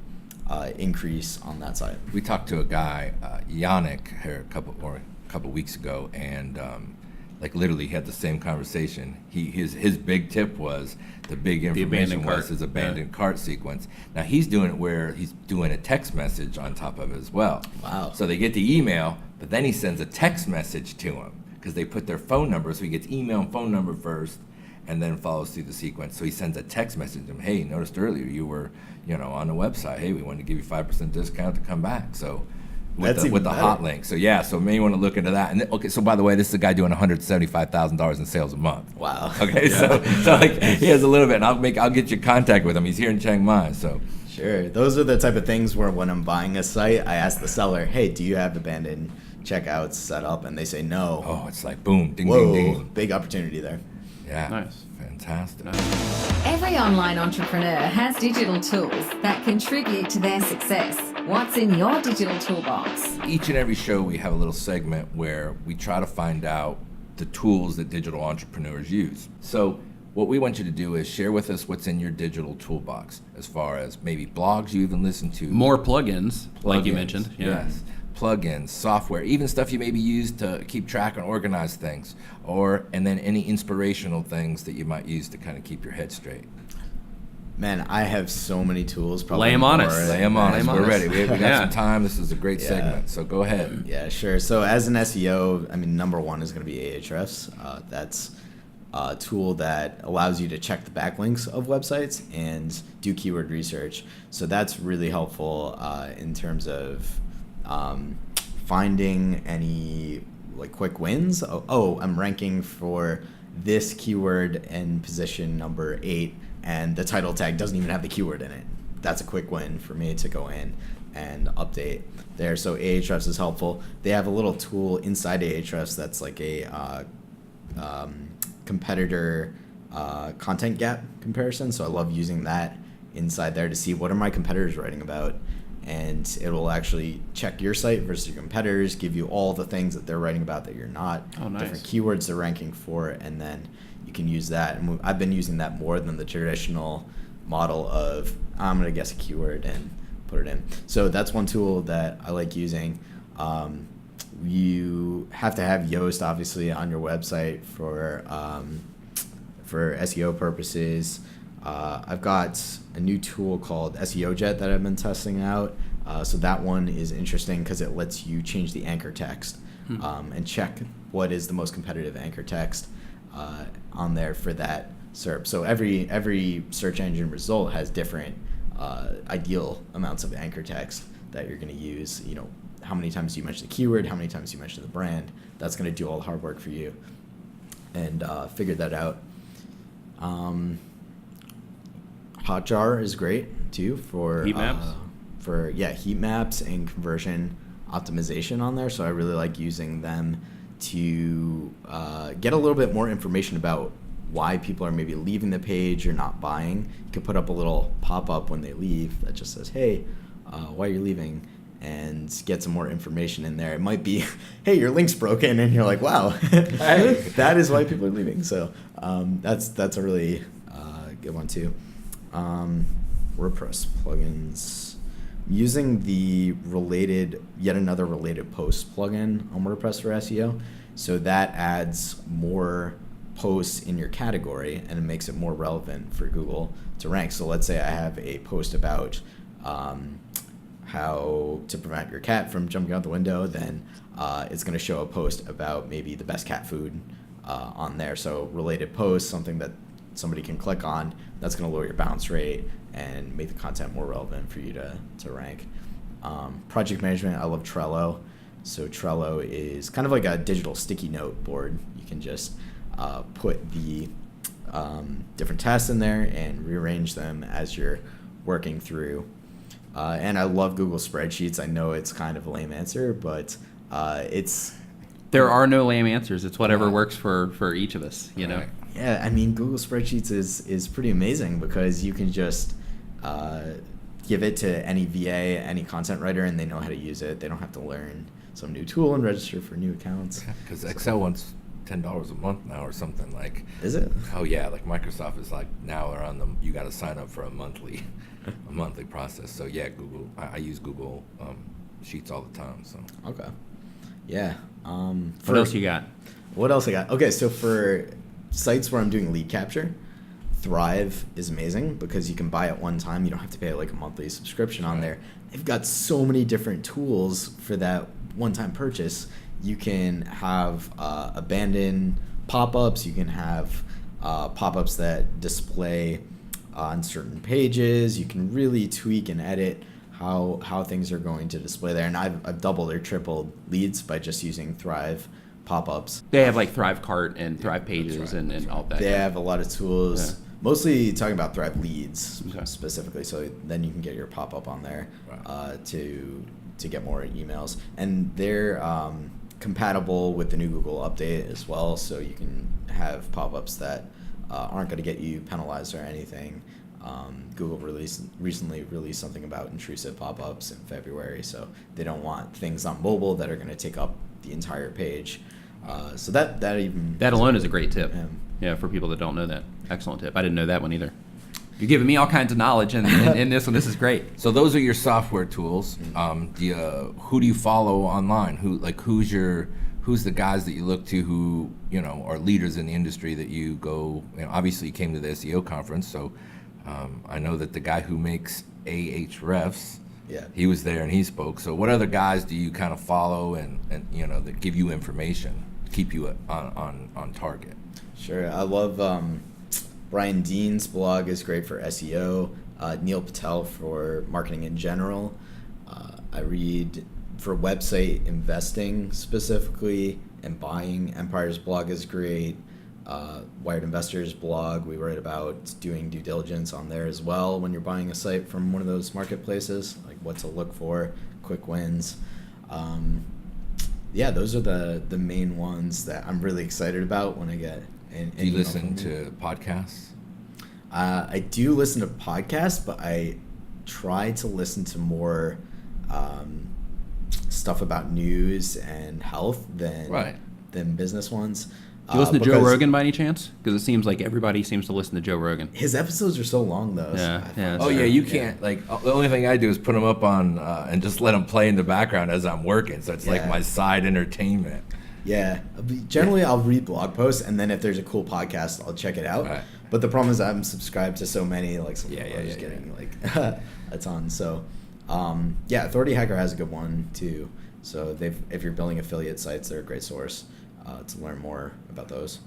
increase on that side.
We talked to a guy, Yannick, here a couple weeks ago, and like literally had the same conversation. His big tip was the big information was his abandoned cart sequence. Now he's doing it where he's doing a text message on top of it as well.
Wow.
So they get the email, but then he sends a text message to him because they put their phone number. So he gets email and phone number first, and then follows through the sequence. So he sends a text message to him. Hey, noticed earlier you were, on the website. Hey, we wanted to give you 5% discount to come back. So with the hot link. So yeah, so maybe you want to look into that. And okay, so by the way, this is a guy doing $175,000 in sales a month.
Wow.
Okay, so like he has a little bit, and I'll get you contact with him. He's here in Chiang Mai. So
sure, those are the type of things where when I'm buying a site, I ask the seller, hey, do you have abandoned checkouts set up? And they say no.
Oh, it's like boom, ding,
Whoa,
ding, ding.
Big opportunity there.
Yeah.
Nice.
Fantastic.
Every online entrepreneur has digital tools that contribute to their success. What's in your digital toolbox?
Each and every show we have a little segment where we try to find out the tools that digital entrepreneurs use. So what we want you to do is share with us what's in your digital toolbox, as far as maybe blogs you even listen to.
More plugins, like you mentioned. Yeah.
Yes. Plugins, software, even stuff you maybe use to keep track and organize things, and then any inspirational things that you might use to kind of keep your head straight.
Man, I have so many tools. Probably
Lay 'em on
more
us.
Lay them on us. We're ready. We got some time. This is a great
Yeah.
segment, so go ahead.
Yeah, sure. So as an SEO, number one is going to be Ahrefs. That's a tool that allows you to check the backlinks of websites and do keyword research. So that's really helpful in terms of finding any quick wins. Oh, I'm ranking for this keyword in position number 8, and the title tag doesn't even have the keyword in it. That's a quick win for me to go in and update there. So Ahrefs is helpful. They have a little tool inside Ahrefs that's like a competitor content gap comparison. So I love using that inside there to see what are my competitors writing about, and it will actually check your site versus your competitors, give you all the things that they're writing about that you're not,
Oh, nice.
different keywords they're ranking for, and then you can use that. And I've been using that more than the traditional model of I'm going to guess a keyword and put it in. So that's one tool that I like using. You have to have Yoast obviously on your website for SEO purposes. I've got a new tool called SEOjet that I've been testing out. So that one is interesting because it lets you change the anchor text and check what is the most competitive anchor text on there for that SERP. So every search engine result has different ideal amounts of anchor text that you're going to use. How many times you mention the keyword, how many times you mention the brand. That's going to do all the hard work for you, and figure that out. Hotjar is great too for
heat maps.
Heat maps and conversion optimization on there. So I really like using them to get a little bit more information about why people are maybe leaving the page or not buying. You can put up a little pop-up when they leave that just says, hey, why are you leaving? And get some more information in there. It might be, hey, your link's broken, and you're like, wow, that is why people are leaving. So that's a really good one too. WordPress plugins. I'm using the yet another related posts plugin on WordPress for SEO. So that adds more posts in your category, and it makes it more relevant for Google to rank. So let's say I have a post about how to prevent your cat from jumping out the window, then it's going to show a post about maybe the best cat food on there. So related posts, something that somebody can click on, that's going to lower your bounce rate and make the content more relevant for you to rank. Project management, I love Trello. So Trello is kind of like a digital sticky note board. You can just put the different tasks in there and rearrange them as you're working through. And I love Google Spreadsheets. I know it's kind of a lame answer, but
there are no lame answers. It's whatever works for each of us, you know.
Yeah, I mean, Google Spreadsheets is pretty amazing because you can just give it to any VA, any content writer, and they know how to use it. They don't have to learn some new tool and register for new accounts.
Because Excel wants $10 a month now or something like.
Is it?
Oh yeah, like Microsoft is like now they're on them. You got to sign up for a monthly process. So yeah, Google. I use Google Sheets all the time. So
Okay. Yeah.
What else you got?
What else I got? Okay, so for sites where I'm doing lead capture, Thrive is amazing because you can buy at one time. You don't have to pay like a monthly subscription on there. They've got so many different tools for that one-time purchase. You can have abandoned pop-ups. You can have pop-ups that display on certain pages. You can really tweak and edit how things are going to display there. And I've doubled or tripled leads by just using Thrive pop-ups.
They have like Thrive Cart and Thrive Pages and all that.
They have a lot of tools.
Yeah.
Mostly talking about Thrive leads
Okay.
specifically, so then you can get your pop-up on there to get more emails. And they're compatible with the new Google update as well, so you can have pop-ups that aren't going to get you penalized or anything. Google recently released something about intrusive pop-ups in February, so they don't want things on mobile that are going to take up the entire page. So that
alone is a great tip.
Yeah.
For people that don't know that. Excellent tip. I didn't know that one either. You're giving me all kinds of knowledge in this one. This is great.
So those are your software tools. Who do you follow online? Who's the guys that you look to who are leaders in the industry that you go? Obviously, you came to the SEO conference, so I know that the guy who makes Ahrefs, he was there and he spoke. So what other guys do you kind of follow and that give you information, keep you on target?
Sure, I love Brian Dean's blog is great for SEO. Neil Patel for marketing in general. I read for website investing specifically and buying. Empire's blog is great. Wired Investors blog, we write about doing due diligence on there as well when you're buying a site from one of those marketplaces, like what to look for, quick wins. Those are the main ones that I'm really excited about when I get
Do you listen to podcasts?
I do listen to podcasts, but I try to listen to more stuff about news and health than business ones.
Do you listen to Joe Rogan by any chance? Because it seems like everybody seems to listen to Joe Rogan.
His episodes are so long, though.
You can't. Like, the only thing I do is put them up on and just let them play in the background as I'm working. So it's like my side entertainment.
Yeah. Generally, I'll read blog posts, and then if there's a cool podcast, I'll check it out. Right. But the problem is I'm subscribed to so many, like some people are just getting like a ton. So, Authority Hacker has a good one too. So if you're building affiliate sites, they're a great source to learn more about those.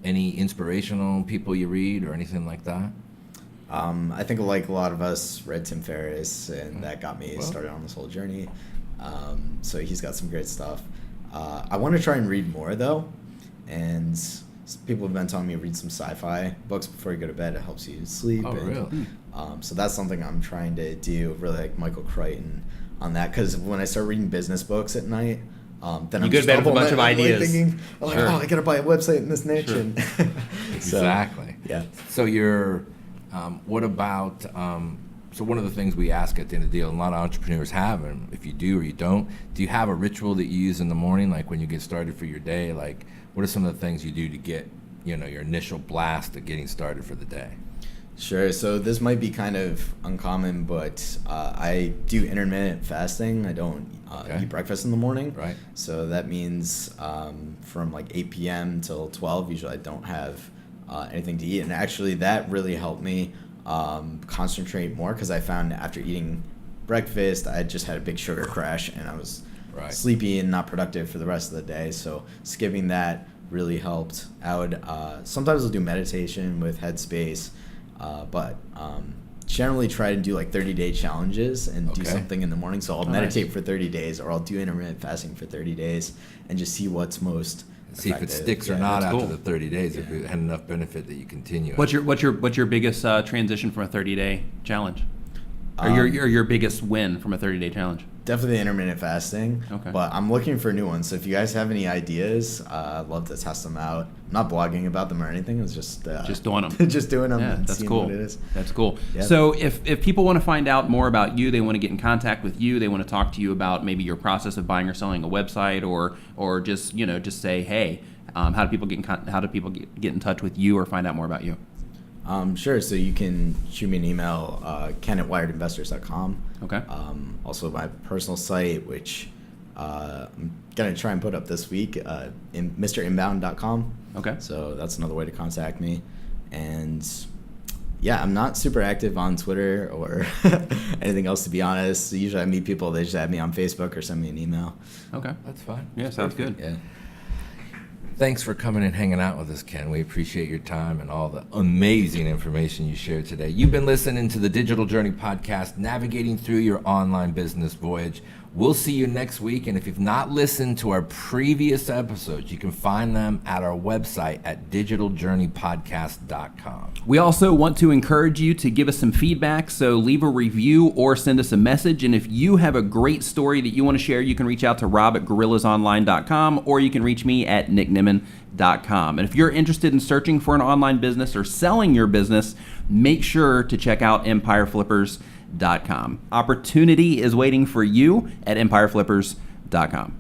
Any inspirational people you read or anything like that?
I think like a lot of us read Tim Ferris, and that got me started on this whole journey. So he's got some great stuff. I want to try and read more though, and people have been telling me to read some sci-fi books before you go to bed. It helps you sleep.
Oh, really?
So that's something I'm trying to do, really like Michael Crichton on that, because when I start reading business books at night, then
you go to bed with a bunch of ideas.
Thinking, I gotta buy a website in this niche. Sure.
Exactly.
Yeah.
So you're, what about? So one of the things we ask at the end of the deal, and a lot of entrepreneurs have, and if you do or you don't, do you have a ritual that you use in the morning, like when you get started for your day? Like, what are some of the things you do to get, your initial blast of getting started for the day?
Sure. So this might be kind of uncommon, but I do intermittent fasting. I don't eat breakfast in the morning.
Right.
So that means from like 8 p.m. till 12, usually I don't have anything to eat. And actually that really helped me concentrate more, because I found after eating breakfast, I just had a big sugar crash and I was sleepy and not productive for the rest of the day. So skipping that really helped. I would sometimes I'll do meditation with Headspace, but generally try to do like 30-day challenges and do something in the morning. So I'll meditate for 30 days, or I'll do intermittent fasting for 30 days and just see what's most
See if it
effective.
sticks or
Yeah,
not
that's
after
cool.
the 30 days. If it had enough benefit that you continue.
What's your biggest transition from a 30-day challenge, or your biggest win from a 30-day challenge?
Definitely intermittent fasting.
Okay.
But I'm looking for new ones. So if you guys have any ideas, I'd love to test them out. I'm not blogging about them or anything. It's just
doing them.
just doing them.
Yeah,
and
that's
seeing
cool.
What it is.
That's cool.
Yeah.
So if people want to find out more about you, they want to get in contact with you, they want to talk to you about maybe your process of buying or selling a website, or just just say, hey, how do people get in touch with you or find out more about you?
Sure. So you can shoot me an email, ken@wiredinvestors.com.
Okay.
Also my personal site, which I'm going to try and put up this week, mrinbound.com.
Okay.
So that's another way to contact me. And yeah, I'm not super active on Twitter or anything else, to be honest. Usually I meet people, they just add me on Facebook or send me an email.
Okay.
That's fine.
Yeah, sounds good.
Yeah.
Thanks for coming and hanging out with us, Ken. We appreciate your time and all the amazing information you shared today. You've been listening to the Digital Journey Podcast, navigating through your online business voyage. We'll see you next week. And if you've not listened to our previous episodes, you can find them at our website at digitaljourneypodcast.com.
We also want to encourage you to give us some feedback, so leave a review or send us a message. And if you have a great story that you want to share, you can reach out to Rob at gorillasonline.com, or you can reach me at nicknimmin.com. And if you're interested in searching for an online business or selling your business, make sure to check out empireflippers.com. Opportunity is waiting for you at empireflippers.com.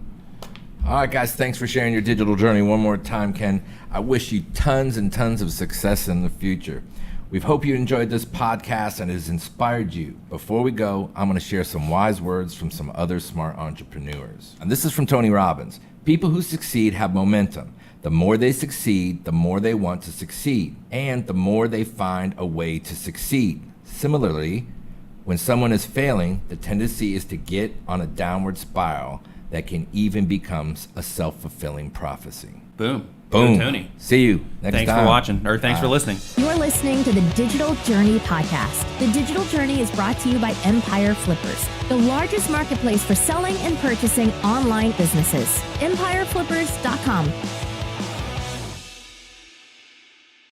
All right, guys, thanks for sharing your digital journey one more time, Ken. I wish you tons and tons of success in the future. We hope you enjoyed this podcast and it has inspired you. Before we go, I'm going to share some wise words from some other smart entrepreneurs. And this is from Tony Robbins. People who succeed have momentum. The more they succeed, the more they want to succeed, and the more they find a way to succeed. Similarly, when someone is failing, the tendency is to get on a downward spiral that can even become a self-fulfilling prophecy.
Boom.
Boom.
Good, Tony.
See you next time.
Thanks for watching, or thanks for listening.
You're listening to the Digital Journey Podcast. The Digital Journey is brought to you by Empire Flippers, the largest marketplace for selling and purchasing online businesses. EmpireFlippers.com.